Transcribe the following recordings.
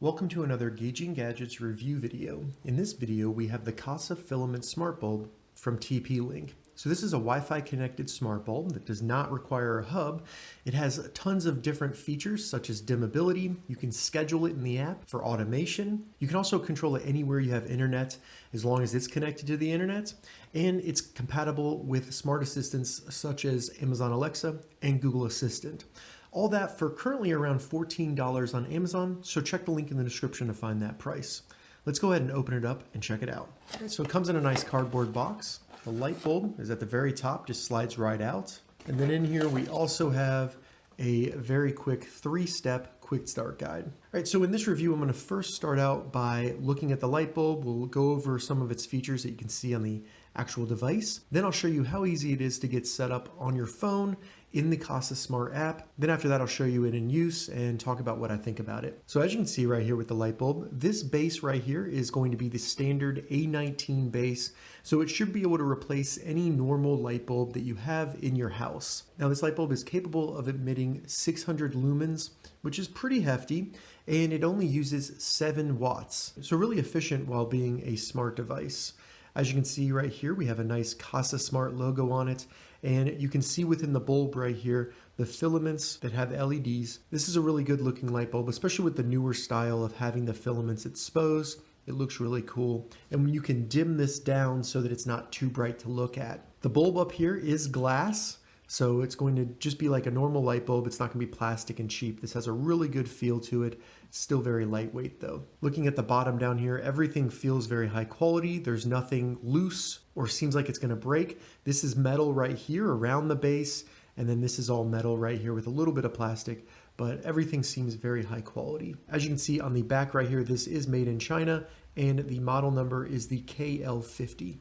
Welcome to another Gauging Gadgets review video. In this video, we have the Kasa Filament Smart Bulb from TP Link. So this is a Wi-Fi connected smart bulb that does not require a hub. It has tons of different features such as dimmability. You can schedule it in the app for automation. You can also control it anywhere you have internet as long as it's connected to the internet. And it's compatible with smart assistants such as Amazon Alexa and Google Assistant. All that for currently around $14 on Amazon, so check the link in the description to find that price. Let's go ahead and open it up and check it out. Okay, so it comes in a nice cardboard box. The light bulb is at the very top, just slides right out. And then in here we also have a very quick 3-step quick start guide. All right, so in this review, I'm going to first start out by looking at the light bulb. We'll go over some of its features that you can see on the actual device. Then I'll show you how easy it is to get set up on your phone in the Kasa Smart app. Then after that, I'll show you it in use and talk about what I think about it. So as you can see right here with the light bulb, this base right here is going to be the standard A19 base. So it should be able to replace any normal light bulb that you have in your house. Now this light bulb is capable of emitting 600 lumens, which is pretty hefty, and it only uses 7 watts. So really efficient while being a smart device. As you can see right here, we have a nice Kasa Smart logo on it, and you can see within the bulb right here, the filaments that have LEDs. This is a really good looking light bulb, especially with the newer style of having the filaments exposed. It looks really cool. And you can dim this down so that it's not too bright to look at. The bulb up here is glass, so it's going to just be like a normal light bulb. It's not going to be plastic and cheap. This has a really good feel to it. It's still very lightweight though. Looking at the bottom down here, everything feels very high quality. There's nothing loose or seems like it's going to break. This is metal right here around the base, and then this is all metal right here with a little bit of plastic, but everything seems very high quality. As you can see on the back right here, this is made in China, and the model number is the KL50.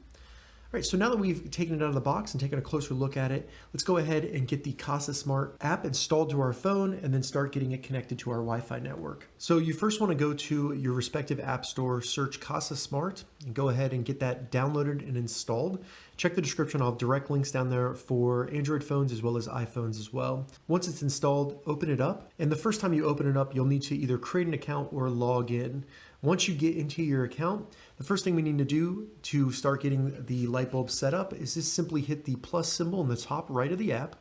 All right, so now that we've taken it out of the box and taken a closer look at it, let's go ahead and get the Kasa Smart app installed to our phone and then start getting it connected to our Wi-Fi network. So you first want to go to your respective app store, search Kasa Smart, and go ahead and get that downloaded and installed. Check the description. I'll have direct links down there for Android phones as well as iPhones as well. Once it's installed, open it up. And the first time you open it up, you'll need to either create an account or log in. Once you get into your account, the first thing we need to do to start getting the light bulb set up is just simply hit the plus symbol in the top right of the app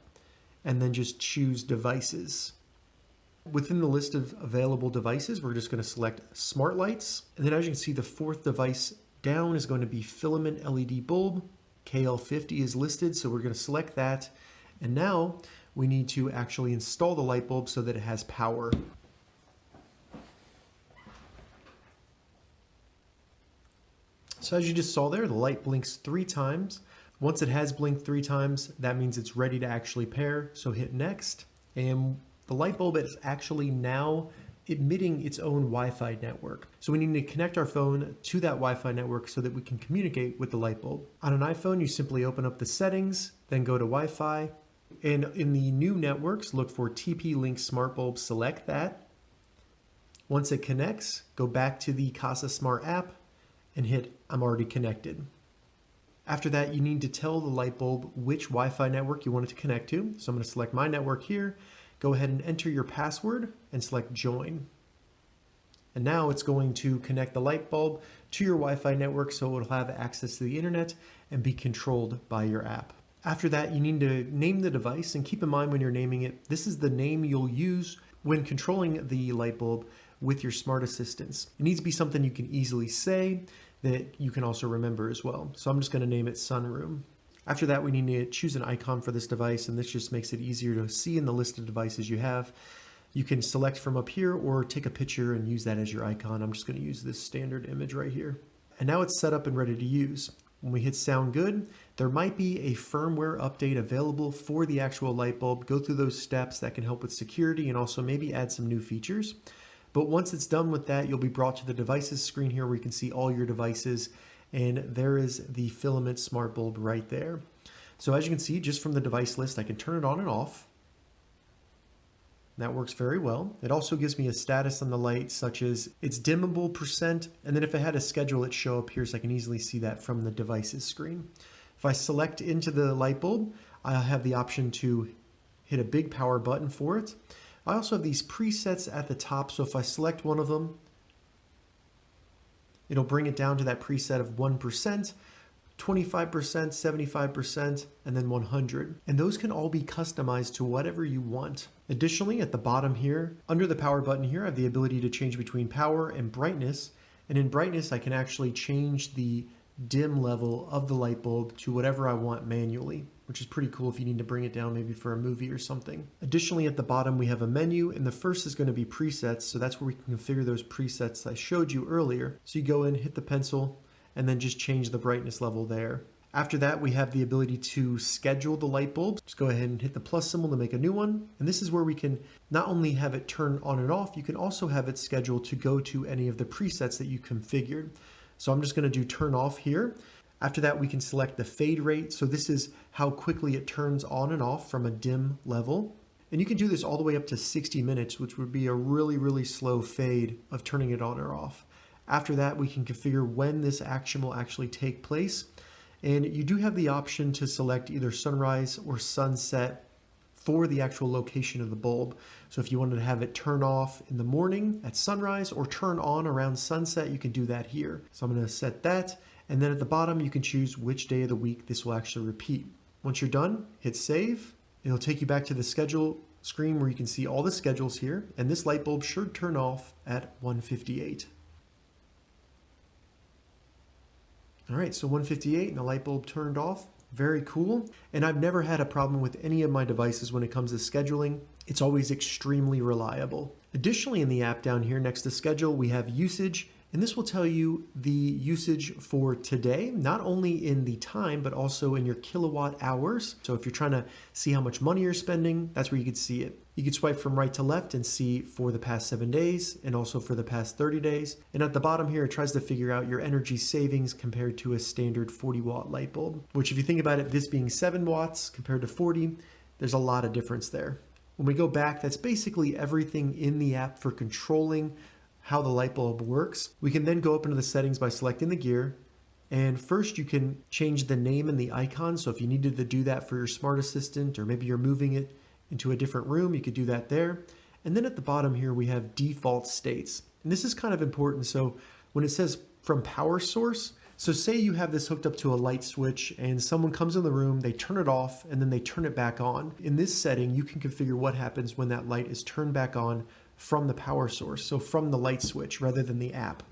and then just choose devices. Within the list of available devices, we're just going to select smart lights. And then as you can see, the 4th device down is going to be filament LED bulb. KL50 is listed, so we're going to select that. And now we need to actually install the light bulb so that it has power. So as you just saw there, the light blinks 3 times. Once it has blinked 3 times, that means it's ready to actually pair. So hit next, and the light bulb is actually now emitting its own Wi-Fi network. So we need to connect our phone to that Wi-Fi network so that we can communicate with the light bulb. On an iPhone, you simply open up the settings, then go to Wi-Fi, and in the new networks, look for TP Link Smart Bulb, select that. Once it connects, go back to the Kasa Smart app and hit I'm already connected. After that, you need to tell the light bulb which Wi-Fi network you want it to connect to. So I'm going to select my network here. Go ahead and enter your password and select join. And now it's going to connect the light bulb to your Wi-Fi network so it'll have access to the internet and be controlled by your app. After that, you need to name the device, and keep in mind when you're naming it, this is the name you'll use when controlling the light bulb with your smart assistants. It needs to be something you can easily say that you can also remember as well. So I'm just going to name it Sunroom. After that, we need to choose an icon for this device, and this just makes it easier to see in the list of devices you have. You can select from up here or take a picture and use that as your icon. I'm just going to use this standard image right here. And now it's set up and ready to use. When we hit sound good, there might be a firmware update available for the actual light bulb. Go through those steps that can help with security and also maybe add some new features. But once it's done with that, you'll be brought to the devices screen here where you can see all your devices, and there is the Filament Smart Bulb right there. So as you can see, just from the device list, I can turn it on and off. That works very well. It also gives me a status on the light, such as its dimmable %, and then if I had a schedule, it show up here so I can easily see that from the devices screen. If I select into the light bulb, I'll have the option to hit a big power button for it. I also have these presets at the top, so if I select one of them, it'll bring it down to that preset of 1%, 25%, 75%, and then 100. And those can all be customized to whatever you want. Additionally, at the bottom here, under the power button here, I have the ability to change between power and brightness. And in brightness, I can actually change the dim level of the light bulb to whatever I want manually, which is pretty cool if you need to bring it down maybe for a movie or something. Additionally, at the bottom, we have a menu, and the first is going to be presets. So that's where we can configure those presets I showed you earlier. So you go in, hit the pencil, and then just change the brightness level there. After that, we have the ability to schedule the light bulb. Just go ahead and hit the plus symbol to make a new one. And this is where we can not only have it turn on and off, you can also have it scheduled to go to any of the presets that you configured. So I'm just going to do turn off here. After that, we can select the fade rate. So this is how quickly it turns on and off from a dim level. And you can do this all the way up to 60 minutes, which would be a really, really slow fade of turning it on or off. After that, we can configure when this action will actually take place. And you do have the option to select either sunrise or sunset for the actual location of the bulb. So if you wanted to have it turn off in the morning at sunrise or turn on around sunset, you can do that here. So I'm going to set that. And then at the bottom, you can choose which day of the week this will actually repeat. Once you're done, hit save. It'll take you back to the schedule screen where you can see all the schedules here. And this light bulb should turn off at 1:58. All right, so 1:58 and the light bulb turned off. Very cool. And I've never had a problem with any of my devices when it comes to scheduling. It's always extremely reliable. Additionally, in the app down here next to schedule, we have usage. And this will tell you the usage for today, not only in the time, but also in your kilowatt hours. So if you're trying to see how much money you're spending, that's where you can see it. You can swipe from right to left and see for the past 7 days and also for the past 30 days. And at the bottom here, it tries to figure out your energy savings compared to a standard 40-watt light bulb, which if you think about it, this being 7 watts compared to 40, there's a lot of difference there. When we go back, that's basically everything in the app for controlling how the light bulb works. We can then go up into the settings by selecting the gear. And first you can change the name and the icon. So if you needed to do that for your smart assistant, or maybe you're moving it into a different room, you could do that there. And then at the bottom here, we have default states. And this is kind of important. So when it says from power source, so say you have this hooked up to a light switch and someone comes in the room, they turn it off and then they turn it back on. In this setting, you can configure what happens when that light is turned back on from the power source, so from the light switch rather than the app.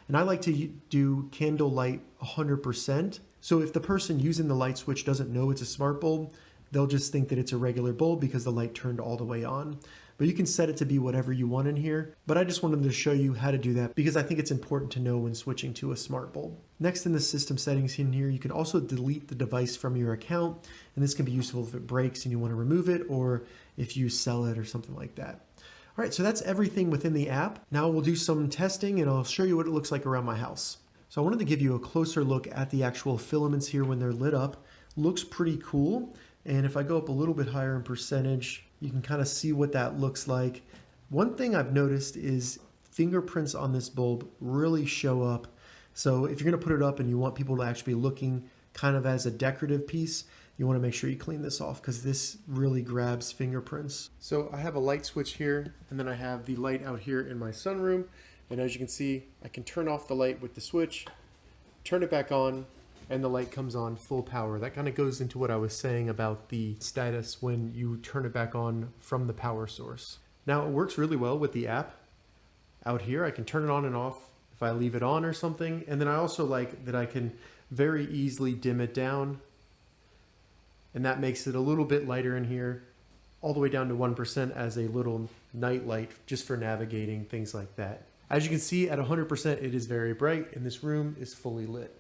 And I like to do candle light 100%. So if the person using the light switch doesn't know it's a smart bulb, they'll just think that it's a regular bulb because the light turned all the way on. But you can set it to be whatever you want in here. But I just wanted to show you how to do that because I think it's important to know when switching to a smart bulb. Next in the system settings in here, you can also delete the device from your account. And this can be useful if it breaks and you want to remove it, or if you sell it or something like that. All right, so that's everything within the app. Now we'll do some testing and I'll show you what it looks like around my house. So I wanted to give you a closer look at the actual filaments here when they're lit up. Looks pretty cool. And if I go up a little bit higher in percentage, you can kind of see what that looks like. One thing I've noticed is fingerprints on this bulb really show up. So if you're going to put it up and you want people to actually be looking kind of as a decorative piece, you want to make sure you clean this off because this really grabs fingerprints. So I have a light switch here, and then I have the light out here in my sunroom. And as you can see, I can turn off the light with the switch, turn it back on, and the light comes on full power. That kind of goes into what I was saying about the status when you turn it back on from the power source. Now it works really well with the app. Out here, I can turn it on and off if I leave it on or something. And then I also like that I can very easily dim it down. And that makes it a little bit lighter in here, all the way down to 1% as a little night light just for navigating, things like that. As you can see, at 100%, it is very bright, and this room is fully lit.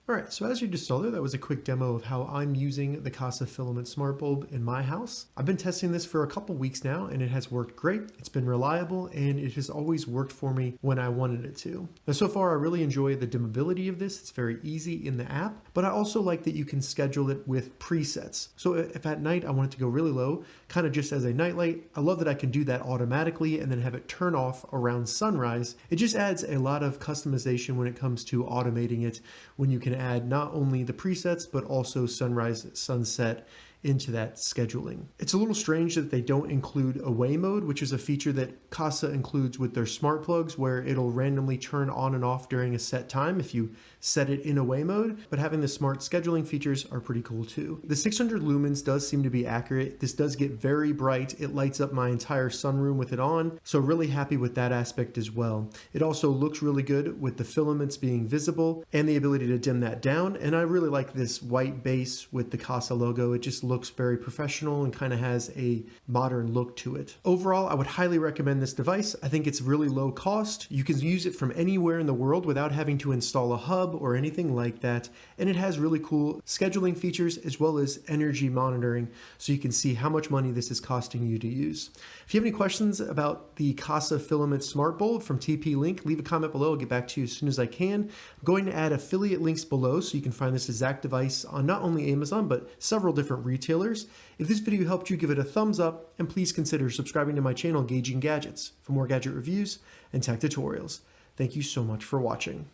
All right, so as you just saw there, that was a quick demo of how I'm using the Kasa Filament Smart Bulb in my house. I've been testing this for a couple weeks now, and it has worked great. It's been reliable, and it has always worked for me when I wanted it to. Now, so far, I really enjoy the dimmability of this. It's very easy in the app, but I also like that you can schedule it with presets. So if at night I want it to go really low, kind of just as a nightlight, I love that I can do that automatically and then have it turn off around sunrise. It just adds a lot of customization when it comes to automating it, when you can add not only the presets, but also sunrise, sunset, into that scheduling. It's a little strange that they don't include away mode, which is a feature that Kasa includes with their smart plugs, where it'll randomly turn on and off during a set time if you set it in away mode, but having the smart scheduling features are pretty cool too. The 600 lumens does seem to be accurate. This does get very bright. It lights up my entire sunroom with it on, so really happy with that aspect as well. It also looks really good with the filaments being visible and the ability to dim that down, and I really like this white base with the Kasa logo. It just looks very professional and kind of has a modern look to it. Overall, I would highly recommend this device. I think it's really low cost. You can use it from anywhere in the world without having to install a hub or anything like that, and it has really cool scheduling features as well as energy monitoring, so you can see how much money this is costing you to use. If you have any questions about the Kasa Filament Smart Bulb from TP Link, leave a comment below. I'll get back to you as soon as I can. I'm going to add affiliate links below so you can find this exact device on not only Amazon but several different retailers. If this video helped you, give it a thumbs up, and please consider subscribing to my channel, Gauging Gadgets, for more gadget reviews and tech tutorials. Thank you so much for watching.